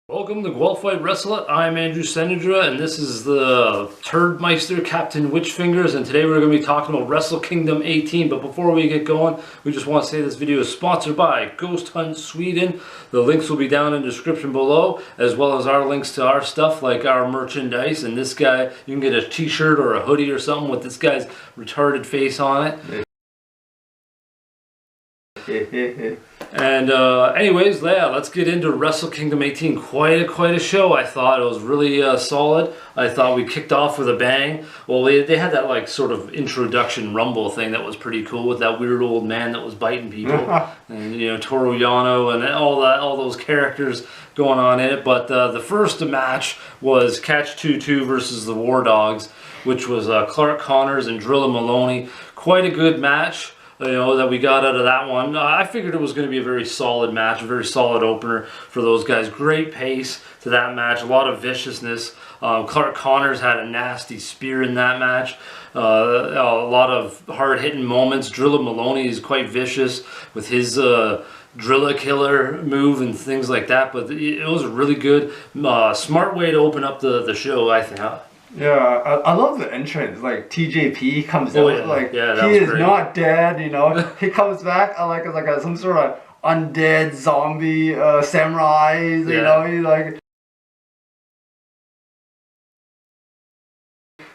Welcome to Guelph Wrestle. I'm Andrew Sennedra, and this is the Turdmeister, Captain Witchfingers, and today we're going to be talking about Wrestle Kingdom 18. But before we get going, we just want to say this video is sponsored by Ghost Hunt Sweden. The links will be down in the description below, as well as our links to our stuff, like our merchandise. And this guy, you can get a t-shirt or a hoodie or something with this guy's retarded face on it. And anyways, yeah, let's get into Wrestle Kingdom 18. Quite a show, I thought. It was really solid. I thought we kicked off with a bang. Well, they had that like sort of introduction rumble thing that was pretty cool with that weird old man that was biting people, and Toru Yano and all those characters going on in it. But the first match was Catch 2-2 versus the War Dogs, which was Clark Connors and Drilla Maloney. Quite a good match. That we got out of that one. I figured it was going to be a very solid match, a very solid opener for those guys. Great pace to that match, a lot of viciousness. Clark Connors had a nasty spear in that match. A lot of hard-hitting moments. Drilla Maloney is quite vicious with his Drilla Killer move and things like that. But it was a really good, smart way to open up the show, I think. Yeah, I love the entrance. Like TJP comes out, he is great. not dead. He comes back like some sort of undead zombie samurai.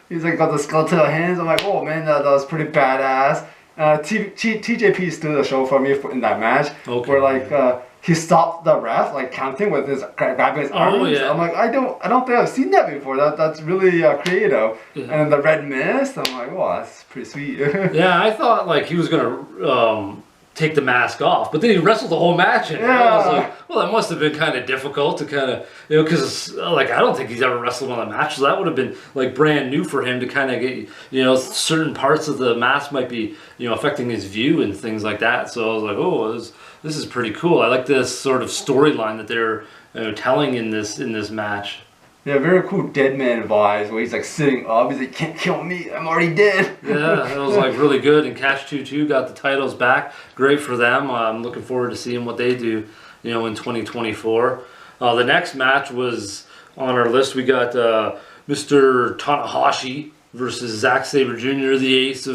He's got the skeletal hands. I'm like, oh man, that was pretty badass. TJP stood the show for me in that match, where he stopped the ref, counting with his grabbing his arms. I'm like, I don't think I've seen that before. That's really creative. Yeah. And the red mist, I'm like, wow, that's pretty sweet. Yeah, I thought he was gonna take the mask off, but then he wrestled the whole match, and I was like, well, that must have been kind of difficult to kind of, because I don't think he's ever wrestled on a match, so that would have been brand new for him to kind of get, certain parts of the mask might be, affecting his view and things like that. So I was like, oh, this is pretty cool. I like this sort of storyline that they're telling in this match. Yeah, very cool dead man vibes where he's sitting up. He's like, can't kill me, I'm already dead. Yeah, it was really good. And Catch 2-2 got the titles back. Great for them. I'm looking forward to seeing what they do, in 2024. The next match was on our list. We got Mr. Tanahashi versus Zack Sabre Jr., the ace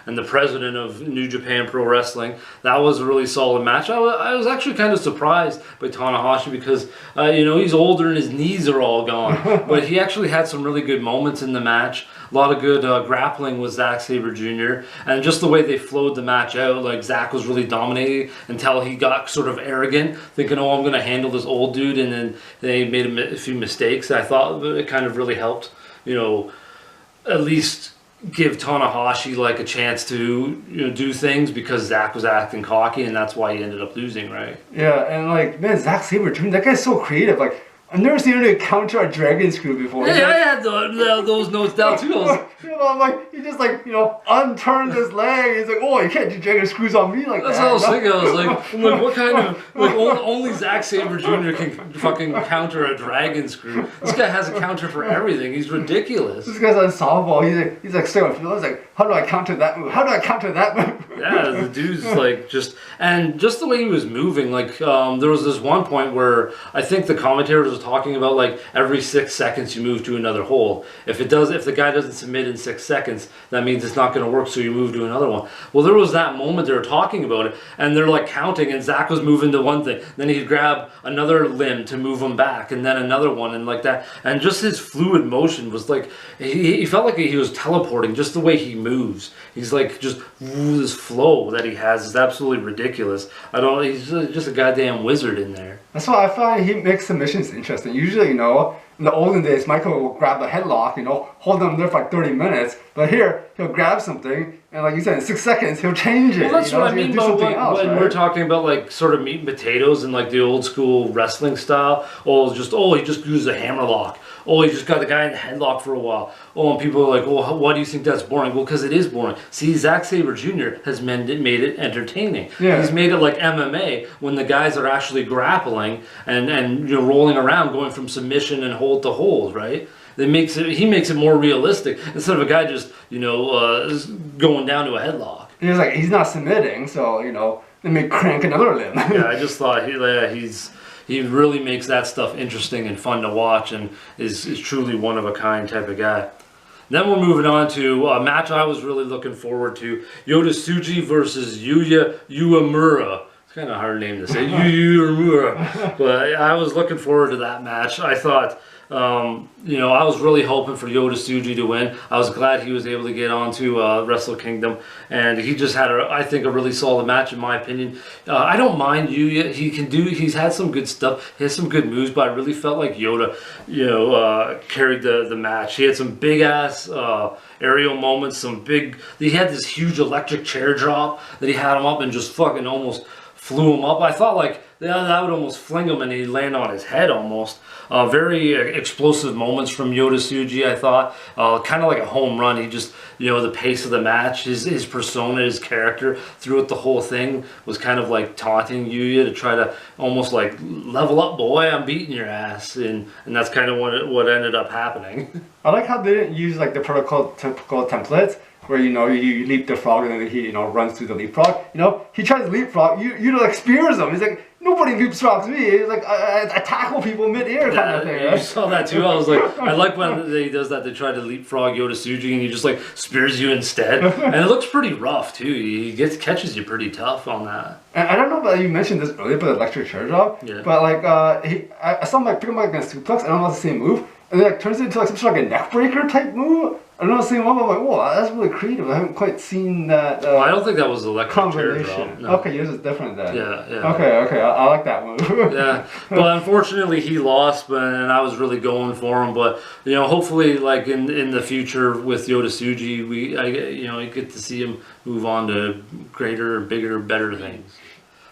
and the president of New Japan Pro Wrestling. That was a really solid match. I was actually kind of surprised by Tanahashi because, he's older and his knees are all gone. But he actually had some really good moments in the match. A lot of good grappling with Zack Sabre Jr. And just the way they flowed the match out, Zack was really dominating until he got sort of arrogant, thinking, oh, I'm going to handle this old dude. And then they made a few mistakes. I thought it kind of really helped, at least give Tanahashi a chance to do things, because Zack was acting cocky, and that's why he ended up losing, right? Yeah, and man, Zack Sabre Jr., that guy's so creative. I've never seen him counter a dragon screw before. Yeah, I had those notes down too. I'm like, he just unturned his leg. He's like, oh, you can't do dragon screws on me like That's that. That's what I was thinking. I was like, what kind of only Zack Sabre Jr. can fucking counter a dragon screw. This guy has a counter for everything. He's ridiculous. This guy's unsolvable. He's so confused. He's like, how do I counter that move? How do I counter that move? Yeah, the dude's just the way he was moving. There was this one point where I think the commentators were talking about every 6 seconds you move to another hold. If the guy doesn't submit in 6 seconds, that means it's not going to work, so you move to another one. Well, there was that moment they were talking about it, and they're counting, and Zack was moving to one thing, then he'd grab another limb to move him back, and then another one, and that, and just his fluid motion was he felt like he was teleporting, just the way he moves. He's just this flow that he has is absolutely ridiculous. He's just a goddamn wizard in there. That's why I find he makes submissions interesting. Usually, in the olden days, Michael will grab a headlock, hold them there for 30 minutes. But here, he'll grab something, and like you said, in 6 seconds, he'll change it. Well, that's what I mean about when we're talking about sort of meat and potatoes and the old school wrestling style. He just used a hammer lock. Oh, he just got the guy in the headlock for a while. Oh, and people are like, oh, why do you think that's boring? Well, because it is boring. See, Zack Sabre Jr. has made it entertaining. Yeah. He's made it like MMA when the guys are actually grappling and rolling around, going from submission and hold to hold, right? He makes it more realistic instead of a guy just going down to a headlock. He's not submitting, so let me crank another limb. Yeah, I just thought he really makes that stuff interesting and fun to watch, and is truly one of a kind type of guy. Then we're moving on to a match I was really looking forward to: Yota Tsuji versus Yuya Uemura. It's kind of a hard name to say, Uemura, but I was looking forward to that match. I thought, you know, I was really hoping for Yota Tsuji to win. I was glad he was able to get onto Wrestle Kingdom, and he just had, I think, a really solid match in my opinion. I don't mind Yuya. He's had some good stuff. He has some good moves, but I really felt like Yota, you know, carried the match. He had some big ass aerial moments. He had this huge electric chair drop that he had him up and just fucking almost flew him up. I thought like that would almost fling him and he'd land on his head almost. Very explosive moments from Yota Tsuji, I thought. Kind of like a home run. He just, you know, the pace of the match, his persona, his character throughout the whole thing was kind of like taunting Yuya to try to almost like level up, boy, I'm beating your ass. And that's kind of what ended up happening. I like how they didn't use like the typical templates, where, you know, you leap the frog and then he, you know, runs through the leapfrog. You know, he tries to leapfrog, you like spears him. He's like, nobody leapfrogs me. He's like, I tackle people mid-air kind of thing. You saw that too. I was like, I like when he does that. They try to leapfrog Yota Tsuji and he just like spears you instead. And it looks pretty rough too. He catches you pretty tough on that. And I don't know if you mentioned this earlier, but the electric chair drop. Yeah. But like, I saw him like pick him up against suplex. I don't know if it's the same move. And it like turns into like some sort of like a neck breaker type move. I don't know, the same one, but I'm like, whoa, that's really creative. I haven't quite seen that. Well, I don't think that was electric chair drop. No. Okay, yours is different then. Yeah. Okay, I like that move. Yeah, but unfortunately he lost, and I was really going for him. But you know, hopefully, like in the future with Yota Tsuji, I get to see him move on to greater, bigger, better things.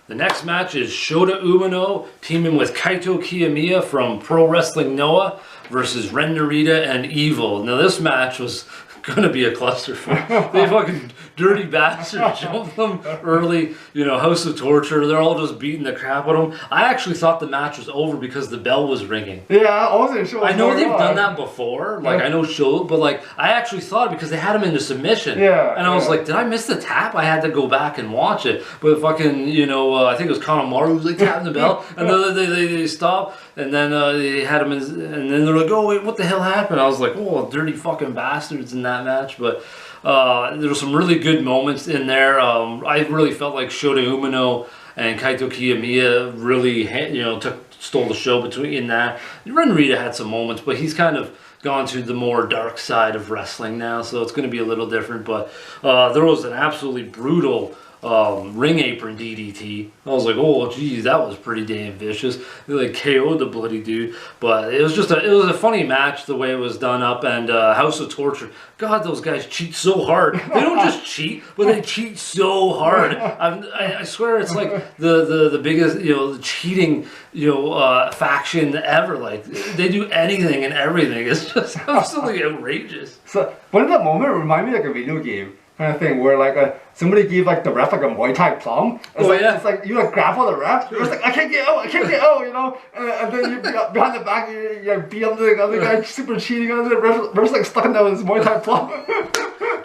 The next match is Shota Umino teaming with Kaito Kiyomiya from Pro Wrestling Noah versus Ren Narita and Evil. Now this match was gonna be a clusterfuck. They fucking dirty bastards jumped them early, you know, House of Torture. They're all just beating the crap out of them. I actually thought the match was over because the bell was ringing. Yeah, I wasn't sure. I know they've done that before. Like, I know Show, but like, I actually thought it because they had him into submission. Yeah. And I was like, did I miss the tap? I had to go back and watch it. But fucking, you know, I think it was Kanemaru who was like tapping the bell, and then they stopped, and then they had him in, and then they're like, oh wait, what the hell happened? I was like, oh, dirty fucking bastards in that match. But there were some really good moments in there. I really felt like Shota Umino and Kaito Kiyomiya really, you know, stole the show in that. Ren Narita had some moments, but he's kind of gone to the more dark side of wrestling now, so it's going to be a little different. But there was an absolutely brutal ring apron DDT. I was like, oh geez, that was pretty damn vicious. They like KO'd the bloody dude. But it was just it was a funny match the way it was done up. And House of Torture, God, those guys cheat so hard. They don't just cheat, but they cheat so hard. I swear it's like the biggest, you know, the cheating, you know, faction ever. Like, they do anything and everything. It's just absolutely outrageous. So one of that moment reminded me like a video game kind of thing, where like somebody gave like the ref like a Muay Thai plum. It's like you like grapple the ref. You're just like, I can't get out, you know. And then you behind the back, you beat up the other guy, super cheating on the ref's like stuck in his Muay Thai plum.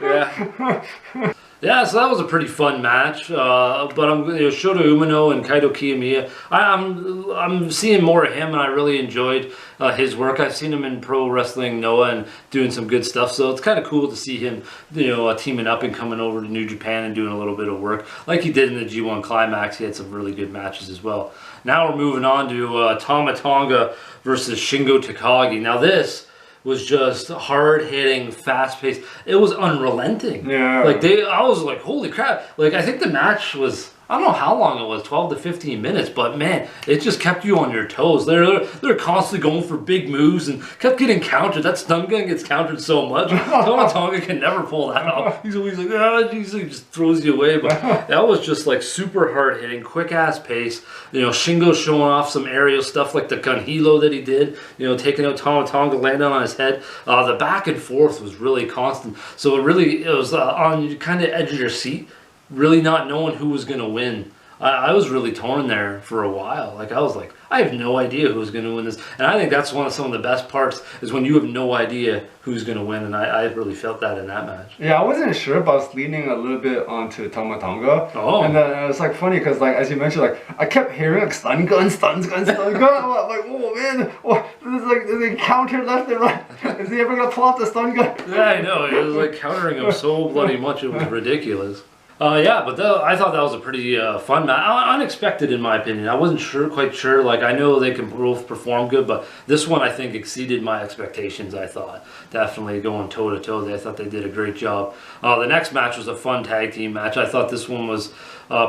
Yeah. Yeah, so that was a pretty fun match. But Shota Umino and Kaito Kiyomiya, I'm seeing more of him, and I really enjoyed his work. I've seen him in Pro Wrestling Noah and doing some good stuff, so it's kind of cool to see him, you know, teaming up and coming over to New Japan and doing a little bit of work like he did in the G1 Climax. He had some really good matches as well. Now we're moving on to Tama Tonga versus Shingo Takagi. Now this was just hard-hitting, fast-paced. It was unrelenting. Yeah. Like, I was like, holy crap. Like, I think the match was, I don't know how long it was, 12 to 15 minutes, but man, it just kept you on your toes. They're constantly going for big moves and kept getting countered. That stun gun gets countered so much. Tama Tonga can never pull that off. He's always like, he just throws you away. But that was just like super hard hitting, quick ass pace. You know, Shingo showing off some aerial stuff like the Gunhilo that he did. You know, taking out Tama Tonga, landing on his head. The back and forth was really constant. So it was on kind of edge of your seat, really not knowing who was going to win. I was really torn there for a while. Like I was like, I have no idea who's going to win this, and I think that's some of the best parts is when you have no idea who's going to win, and I really felt that in that match. Yeah, I wasn't sure, but I was leaning a little bit onto Tama Tonga. Oh. And then it was like funny because like as you mentioned, like I kept hearing like stun gun, stun gun, stun gun. I'm like, oh man, oh, this is like they counter left and right. Is he ever gonna pull off the stun gun? Yeah, I know. It was like countering him so bloody much, it was ridiculous. Yeah, but I thought that was a pretty fun match. Unexpected in my opinion. I wasn't quite sure. Like I know they can both perform good, but this one I think exceeded my expectations. I thought definitely going toe to toe. I thought they did a great job. The next match was a fun tag team match. I thought this one was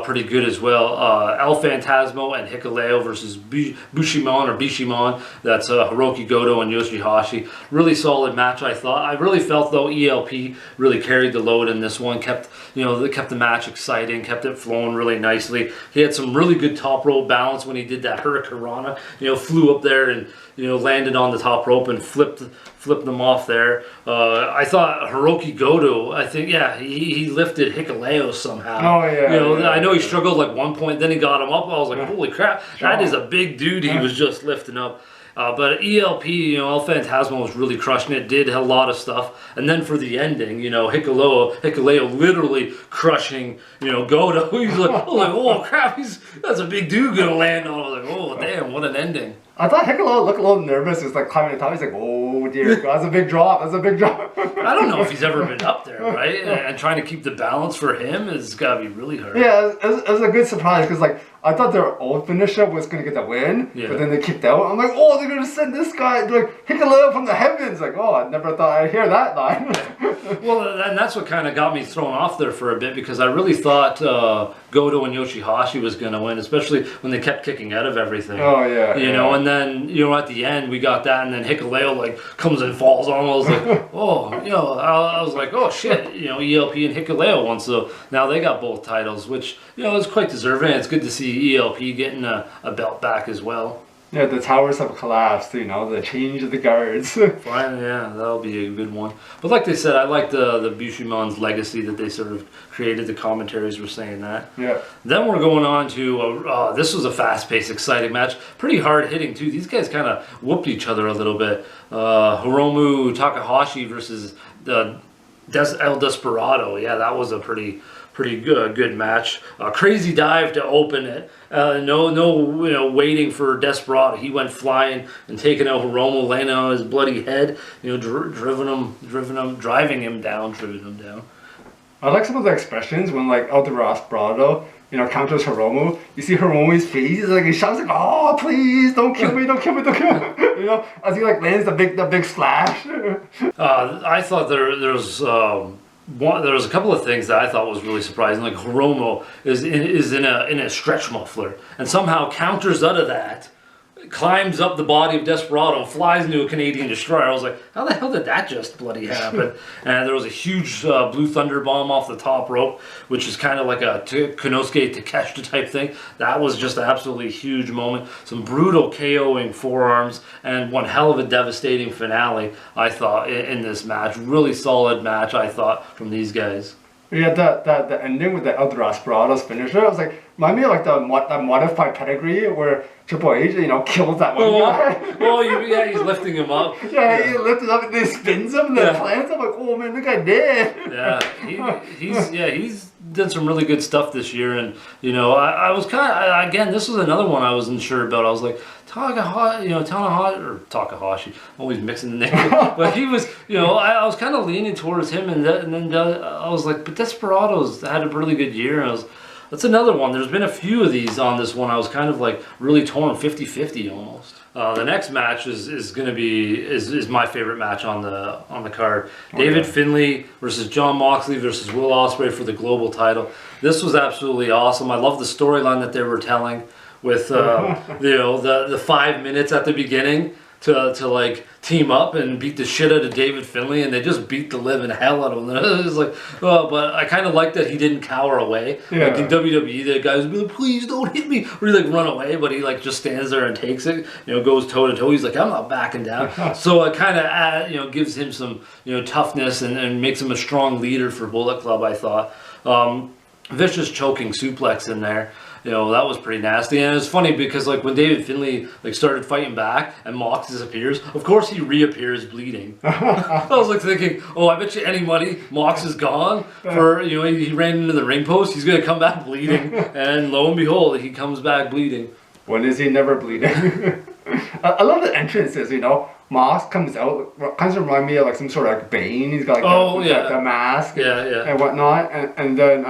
pretty good as well. El Phantasmo and Hikuleo versus Bushimon or Bishamon. That's Hiroki Goto and Yoshihashi. Really solid match, I thought. I really felt though ELP really carried the load in this one. Kept the match exciting, kept it flowing really nicely. He had some really good top rope balance when he did that Hurricanrana. Flew up there and landed on the top rope and flipped them off there. I thought Hiroki Goto, I think, yeah, he lifted Hikuleo somehow. Oh yeah. I know he struggled like one point, then he got him up. I was like, holy crap, that is a big dude he was just lifting up. But ELP, El Phantasmo was really crushing it, did a lot of stuff. And then for the ending, Hikuleo literally crushing, Goto. He's like, oh crap, that's a big dude gonna land on. I was like, oh damn, what an ending. I thought Hikuleo looked a little nervous. He was like climbing the top. He's like, oh dear God, that's a big drop. That's a big drop. I don't know if he's ever been up there, right? And trying to keep the balance for him has got to be really hard. Yeah, it was a good surprise because like I thought their old finisher was gonna get the win, but then they kicked out. I'm like, oh, they're gonna send this guy like Hikuleo from the heavens. Like, oh, I never thought I'd hear that line. Well, and that's what kind of got me thrown off there for a bit because I really thought Goto and Yoshihashi was going to win, especially when they kept kicking out of everything. Oh yeah. And then at the end we got that, and then Hikuleo like comes and falls on. I was like, oh, I was like, oh shit, ELP and Hikuleo won, so now they got both titles, which is quite deserving. It's good to see ELP getting a belt back as well. Yeah, the towers have collapsed, the change of the guards. Fine, yeah, that'll be a good one. But like they said, I like the Bushimon's legacy that they sort of created. The commentaries were saying that. Yeah. Then we're going on to, this was a fast-paced, exciting match. Pretty hard-hitting, too. These guys kind of whooped each other a little bit. Hiromu Takahashi versus El Desperado. Yeah, that was a pretty good match. Crazy dive to open it. No, waiting for Desperado. He went flying and taking out Hiromu, landing on his bloody head. Driving him down. I like some of the expressions when like El Desperado, counters Hiromu. You see Hiromu's face. He's like he shouts like, "Oh, please, don't kill me, don't kill me, don't kill me!" As he like lands the big splash. I thought there was. There was a couple of things that I thought was really surprising. Like Hiromu is in a stretch muffler and somehow counters out of that, climbs up the body of Desperado, flies into a Canadian destroyer. I was like, how the hell did that just bloody happen? And there was a huge blue thunder bomb off the top rope, which is kind of like a Konosuke Takeshita type thing. That was just an absolutely huge moment. Some brutal KOing forearms and one hell of a devastating finale, I thought, in this match. Really solid match, I thought, from these guys. Yeah, the ending with the El Desperado's finisher, I was like, remind me of like that modified pedigree where Triple H, kills that one guy. He's lifting him up. Yeah, he lifts him up and then spins him and then plants him. I'm like, oh man, the guy dead. Yeah, he's done some really good stuff this year, and I was kind of again, this was another one I wasn't sure about. I was like, Takahashi, I'm always mixing the name, but he was, I was kind of leaning towards him, and then I was like, but Desperado's had a really good year, and that's another one. There's been a few of these on this one. I was kind of like really torn 50-50 almost. The next match is going to be my favorite match on the card. David Finlay versus Jon Moxley versus Will Ospreay for the global title. This was absolutely awesome. I love the storyline that they were telling with the 5 minutes at the beginning to like team up and beat the shit out of David Finlay, and they just beat the living hell out of him. It was like, oh, but I kind of like that he didn't cower away. Yeah. Like in WWE, the guys would be like, please don't hit me, or he like run away, but he like just stands there and takes it. Goes toe to toe. He's like, I'm not backing down. So it kind of gives him some toughness and makes him a strong leader for Bullet Club, I thought. Vicious choking suplex in there. You know, that was pretty nasty. And it's funny because like when David Finlay like started fighting back and Mox disappears, of course he reappears bleeding. I was like thinking, oh, I bet you any money Mox is gone for, you know, he ran into the ring post, he's going to come back bleeding. And lo and behold, he comes back bleeding. When is he never bleeding? I love the entrances, you know. Mox comes out, kind of remind me of like some sort of like Bane. He's got like the mask and whatnot. And then,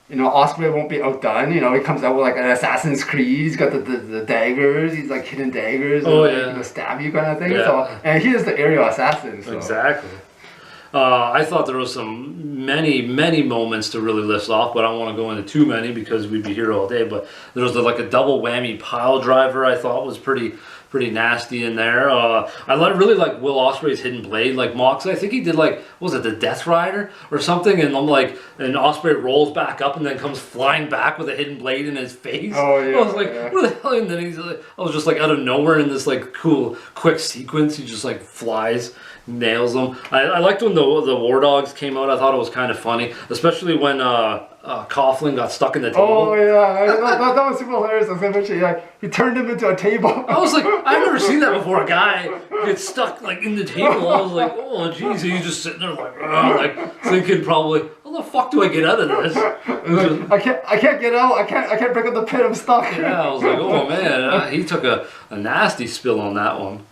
you know, Ospreay won't be outdone. You know, he comes out with like an Assassin's Creed. He's got the daggers. He's like hidden daggers. Oh, and, yeah. Like, stab you kind of thing. Yeah. So, and he is the aerial assassin. So. Exactly. I thought there was many moments to really list off, but I don't want to go into too many because we'd be here all day. But there was like a double whammy pile driver I thought was pretty nasty in there. I really like Will Ospreay's hidden blade. Like Mox, I think he did like, what was it, the Death Rider or something? And I'm like, and Ospreay rolls back up and then comes flying back with a hidden blade in his face. Oh yeah. I was like, what the hell? And then he's like, I was just like out of nowhere in this like cool quick sequence. He just like flies. Nails them. I liked when the War Dogs came out. I thought it was kind of funny, especially when Coughlin got stuck in the table. Oh yeah, that was super hilarious. I was gonna mention, he turned him into a table. I was like, I've never seen that before. A guy gets stuck like in the table. I was like, oh jeez. He's just sitting there like thinking probably, how the fuck do I get out of this? I can't get out. I can't break up the pit. I'm stuck. Yeah, I was like, oh man, he took a nasty spill on that one.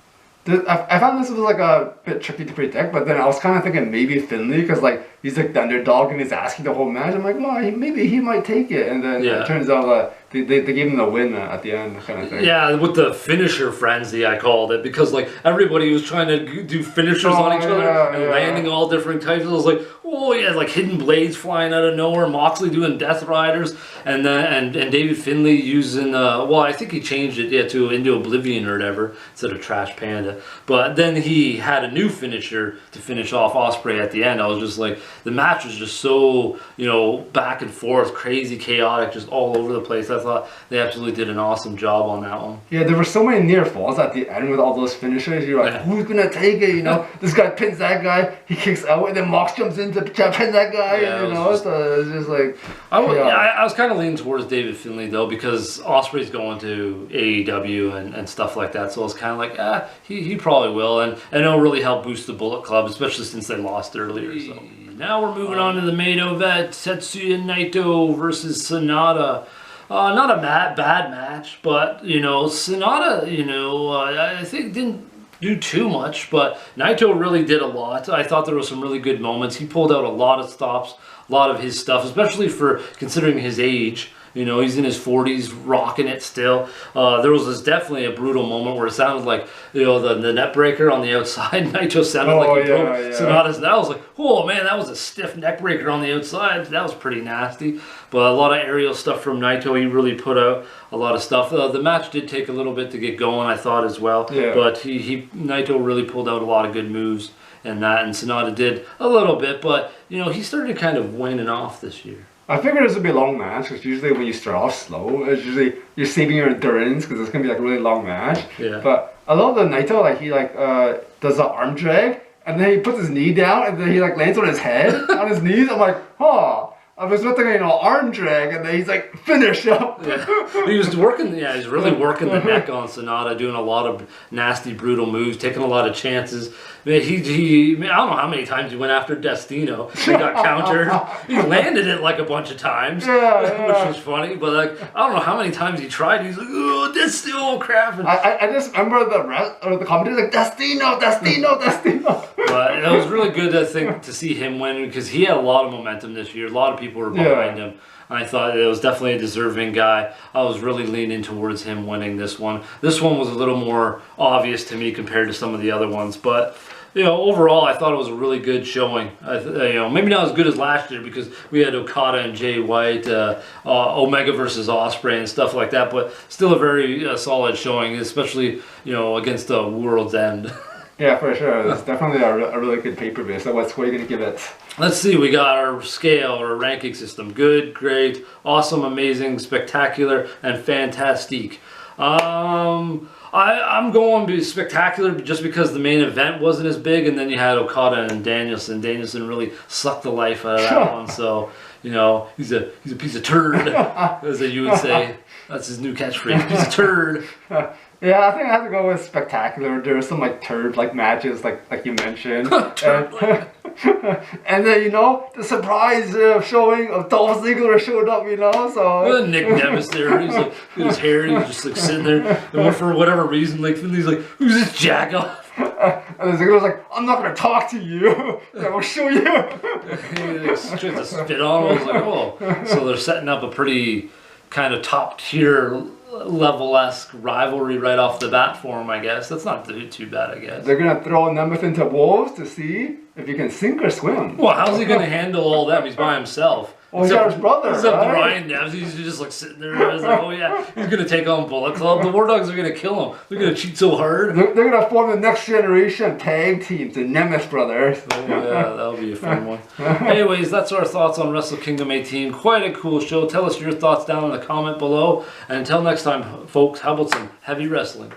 I found this was like a bit tricky to predict, but then I was kind of thinking maybe Finlay, because like he's like the underdog and he's asking the whole match. I'm like, well, maybe he might take it, and then it turns out they gave him the win at the end, kind of thing. Yeah, with the finisher frenzy, I called it, because like everybody was trying to do finishers on each other and landing all different types. I was like, oh yeah, like hidden blades flying out of nowhere, Moxley doing Death Riders, and then and David Finlay using well, I think he changed it to into Oblivion or whatever instead of Trash Panda. But then he had a new finisher to finish off Ospreay at the end. I was just like, the match was just so, you know, back and forth, crazy, chaotic, just all over the place. I thought they absolutely did an awesome job on that one. Yeah, there were so many near falls at the end with all those finishers. You're like, who's gonna take it? You know, this guy pins that guy, he kicks out, and then Mox jumps in to pin that guy. Yeah, and, you know, so it's just like. I was kind of leaning towards David Finlay though, because Ospreay's going to AEW and stuff like that. So I was kind of like, he probably will, and it'll really help boost the Bullet Club, especially since they lost earlier. So now we're moving on to the main event: Tetsuya Naito versus Sennedra. Not a bad match, but you know, Sennedra, you know, I think didn't do too much, but Naito really did a lot. I thought there were some really good moments. He pulled out a lot of stops, a lot of his stuff, especially for considering his age. You know, he's in his 40s, rocking it still. There was definitely a brutal moment where it sounded like, you know, the net breaker on the outside. Naito sounded like he broke Sennedра's. That was like, oh man, that was a stiff neck breaker on the outside. That was pretty nasty. But a lot of aerial stuff from Naito. He really put out a lot of stuff. The match did take a little bit to get going, I thought, as well. Yeah. But Naito really pulled out a lot of good moves and that, and Sennedra did a little bit. But, you know, he started kind of waning off this year. I figured this would be a long match, because usually when you start off slow, it's usually you're saving your endurance, because it's gonna be like a really long match. Yeah. But I love the Naito, like he does the arm drag, and then he puts his knee down, and then he like lands on his head on his knees. I'm like, oh. I was expecting, you know, arm drag, and then he's like, finish up. Yeah. He was working, he's really working the neck on Sennedra, doing a lot of nasty, brutal moves, taking a lot of chances. Man, I don't know how many times he went after Destino. He got countered. He landed it like a bunch of times, which was funny. But like, I don't know how many times he tried. He's like, oh, Destino, crap. And I just remember the commentator like, Destino. But it was really good, I think, to see him win, because he had a lot of momentum this year. A lot of people were behind him. I thought it was definitely a deserving guy. I was really leaning towards him winning this one. This one was a little more obvious to me compared to some of the other ones, but you know, overall, I thought it was a really good showing. You know, maybe not as good as last year because we had Okada and Jay White, Omega versus Ospreay and stuff like that, but still a very solid showing, especially, you know, against the World's End. Yeah, for sure. It's definitely a really good pay-per-view. So what are you going to give it? Let's see. We got our scale, our ranking system. Good, great, awesome, amazing, spectacular, and fantastique. I'm going to be spectacular just because the main event wasn't as big, and then you had Okada and Danielson. Danielson really sucked the life out of that one. So, You know, he's a piece of turd, as you would say. That's his new catchphrase, piece of turd. Yeah, I think I have to go with spectacular. There's some like turd like matches like you mentioned. And then, you know, the surprise showing of Dolph Ziggler showed up, you know, so... Well, Nick Nevis there, he's like, his hair, he's just like sitting there, and for whatever reason, like, Finley's like, who's this jack-off? And then Ziggler's like, I'm not gonna talk to you, I will show you. He like, tries to spit on him, I was like, oh. So they're setting up a pretty kind of top-tier level-esque rivalry right off the bat for him, I guess. That's not too bad, I guess. They're gonna throw Nemeth into wolves to see if you can sink or swim. Well, how's he gonna handle all that? He's by himself. Well, he's got his brother, except right? Ryan Neves, he's just like sitting there. I was like, oh yeah, he's gonna take on Bullet Club. The War Dogs are gonna kill him. They're gonna cheat so hard. They're gonna form the next generation tag team, the Nemeth brothers. Oh yeah, that'll be a fun one. Anyways, that's our thoughts on Wrestle Kingdom 18. Quite a cool show. Tell us your thoughts down in the comment below. And until next time, folks, how about some heavy wrestling?